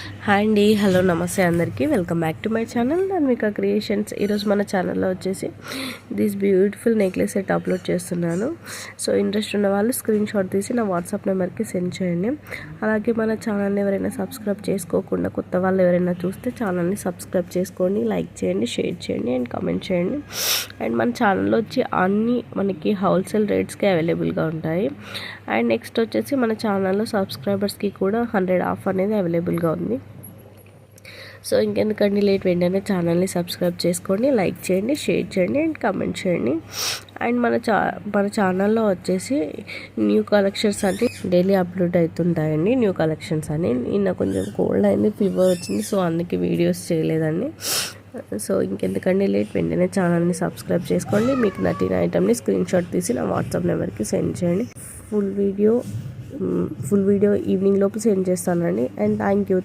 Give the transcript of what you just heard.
Hi అండి, hello, నమస్తే అందరికీ. Welcome back to my channel Dhanvika creations. ఈరోజు మన ఛానల్లో వచ్చేసి this beautiful necklace set upload చేస్తున్నాను. సో ఇంట్రెస్ట్ ఉన్న వాళ్ళు స్క్రీన్ షాట్ తీసి నా వాట్సాప్ నెంబర్కి సెండ్ చేయండి. అలాగే మన ఛానల్ని ఎవరైనా సబ్స్క్రైబ్ చేసుకోకుండా కొత్త వాళ్ళు ఎవరైనా చూస్తే ఛానల్ని సబ్స్క్రైబ్ చేసుకోండి, లైక్ చేయండి, షేర్ చేయండి అండ్ కామెంట్ చేయండి. అండ్ మన ఛానల్లో వచ్చి అన్నీ మనకి హోల్సేల్ రేట్స్కి అవైలబుల్గా ఉంటాయి. అండ్ నెక్స్ట్ వచ్చేసి మన ఛానల్లో సబ్స్క్రైబర్స్కి కూడా 100 ఆఫ్ అనేది అవైలబుల్గా ఉంది. సో ఇంకెందుకండి లేట్, వెంటనే ఛానల్ని సబ్స్క్రైబ్ చేసుకోండి, లైక్ చేయండి, షేర్ చేయండి అండ్ కామెంట్ చేయండి. అండ్ మన ఛానల్లో వచ్చేసి న్యూ కలెక్షన్స్ అన్ని డైలీ అప్లోడ్ అవుతుంటాయండి. న్యూ కలెక్షన్స్ అని నిన్న కొంచెం కోల్డ్ అయింది, ఫీవర్ వచ్చింది, సో అందుకే వీడియోస్ చేయలేదండి. సో ఇంకెందుకండి లేట్, వెంటనే ఛానల్ని సబ్స్క్రైబ్ చేసుకోండి. మీకు నచ్చిన ఐటమ్ని స్క్రీన్ షాట్ తీసి నా వాట్సాప్ నెంబర్కి సెండ్ చేయండి. ఫుల్ వీడియో ఈవినింగ్ లోపు సెండ్ చేస్తానండి. And thank you.